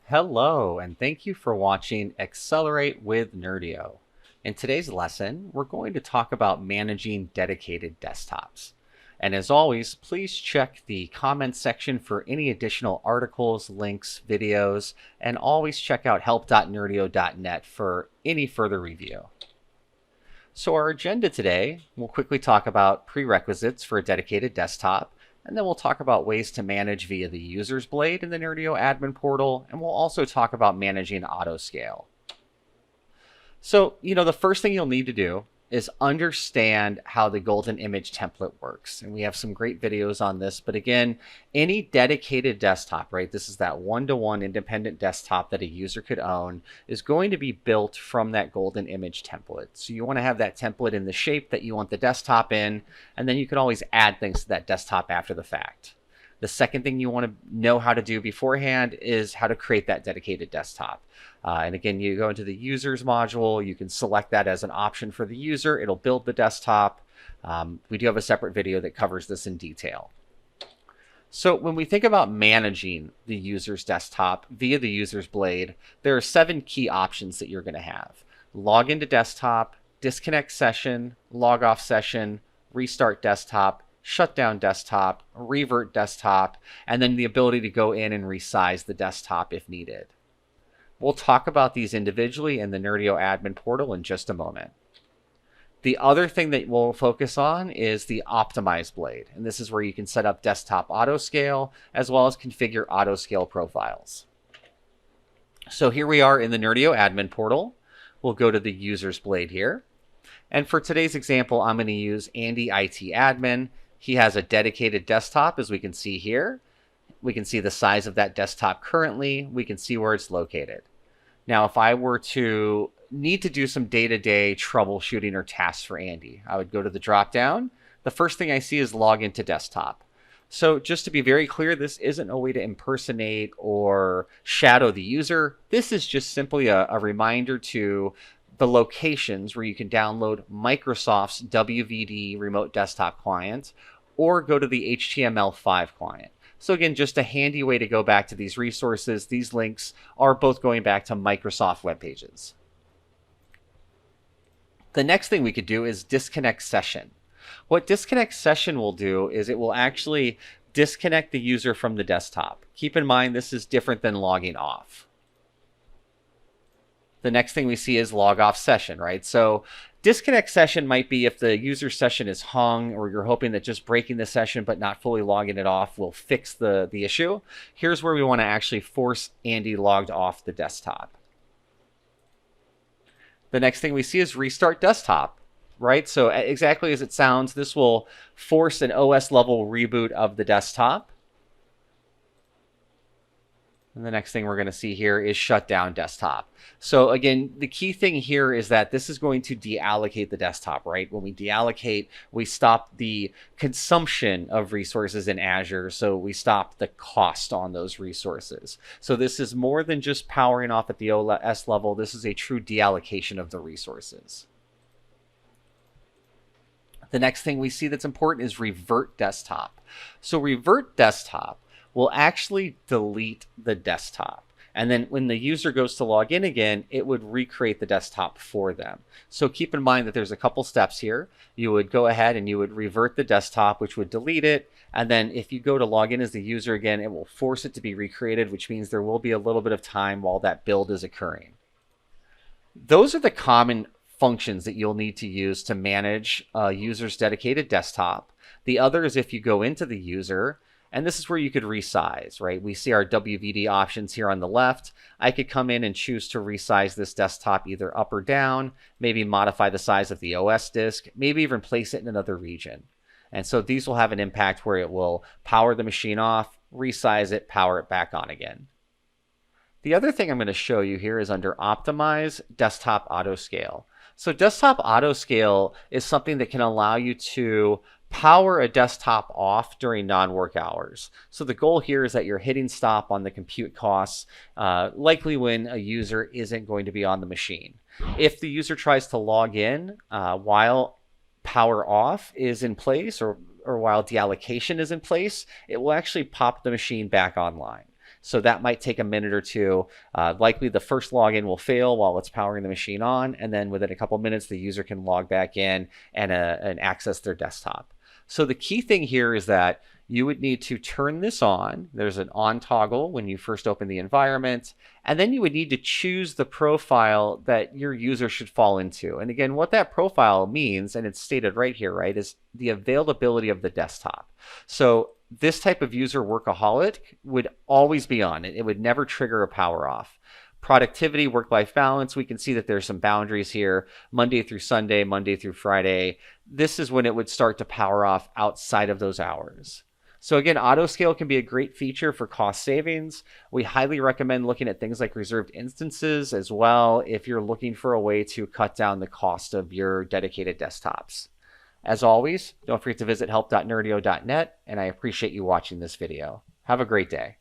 Hello, and thank you for watching Accelerate with Nerdio. In today's lesson, we're going to talk about managing dedicated desktops. And as always, please check the comments section for any additional articles, links, videos, and always check out help.nerdio.net for any further review. So our agenda today, we'll quickly talk about prerequisites for a dedicated desktop, and then we'll talk about ways to manage via the user's blade in the Nerdio admin portal, and we'll also talk about managing autoscale. So, the first thing you'll need to do is understand how the golden image template works. And we have some great videos on this, but again, any dedicated desktop, right? This is that one-to-one independent desktop that a user could own is going to be built from that golden image template. So you want to have that template in the shape that you want the desktop in, and then you can always add things to that desktop after the fact. The second thing you want to know how to do beforehand is how to create that dedicated desktop. And again, you go into the users module, you can select that as an option for the user. It'll build the desktop. We do have a separate video that covers this in detail. So when we think about managing the user's desktop via the user's blade, there are 7 key options that you're going to have. Log into desktop, disconnect session, log off session, restart desktop, shut down desktop, revert desktop, and then the ability to go in and resize the desktop if needed. We'll talk about these individually in the Nerdio admin portal in just a moment. The other thing that we'll focus on is the optimize blade, and this is where you can set up desktop autoscale as well as configure autoscale profiles. So here we are in the Nerdio admin portal. We'll go to the users blade here. And for today's example, I'm going to use Andy IT admin. He has a dedicated desktop, as we can see here. We can see the size of that desktop currently. We can see where it's located. Now, if I were to need to do some day-to-day troubleshooting or tasks for Andy, I would go to the drop-down. The first thing I see is log into desktop. So just to be very clear, this isn't a way to impersonate or shadow the user. This is just simply a reminder to the locations where you can download Microsoft's WVD remote desktop client or go to the HTML5 client. So again, just a handy way to go back to these resources. These links are both going back to Microsoft web pages. The next thing we could do is disconnect session. What disconnect session will do is it will actually disconnect the user from the desktop. Keep in mind, this is different than logging off. The next thing we see is log off session, right? So disconnect session might be if the user session is hung or you're hoping that just breaking the session but not fully logging it off will fix the issue. Here's where we want to actually force Andy logged off the desktop. The next thing we see is restart desktop, right? So exactly as it sounds, this will force an OS level reboot of the desktop. And the next thing we're going to see here is shut down desktop. So again, the key thing here is that this is going to deallocate the desktop, right? When we deallocate, we stop the consumption of resources in Azure. So we stop the cost on those resources. So this is more than just powering off at the OS level. This is a true deallocation of the resources. The next thing we see that's important is revert desktop. So revert desktop will actually delete the desktop. And then when the user goes to log in again, it would recreate the desktop for them. So keep in mind that there's a couple steps here. You would go ahead and you would revert the desktop, which would delete it. And then if you go to log in as the user again, it will force it to be recreated, which means there will be a little bit of time while that build is occurring. Those are the common functions that you'll need to use to manage a user's dedicated desktop. The other is if you go into the user, and this is where you could resize, right? We see our WVD options here on the left. I could come in and choose to resize this desktop either up or down, maybe modify the size of the OS disk, maybe even place it in another region. And so these will have an impact where it will power the machine off, resize it, power it back on again. The other thing I'm going to show you here is under Optimize Desktop Autoscale. So Desktop Autoscale is something that can allow you to power a desktop off during non-work hours. So the goal here is that you're hitting stop on the compute costs, likely when a user isn't going to be on the machine. If the user tries to log in while power off is in place or while deallocation is in place, it will actually pop the machine back online. So that might take a minute or two. Likely the first login will fail while it's powering the machine on, and then within a couple minutes, the user can log back in and access their desktop. So the key thing here is that you would need to turn this on. There's an on toggle when you first open the environment, and then you would need to choose the profile that your user should fall into. And again, what that profile means, and it's stated right here, right, is the availability of the desktop. So this type of user workaholic would always be on. It would never trigger a power off. Productivity, work-life balance, we can see that there's some boundaries here. Monday through Sunday, Monday through Friday. This is when it would start to power off outside of those hours. So again, autoscale can be a great feature for cost savings. We highly recommend looking at things like reserved instances as well if you're looking for a way to cut down the cost of your dedicated desktops. As always, don't forget to visit help.nerdio.net, and I appreciate you watching this video. Have a great day.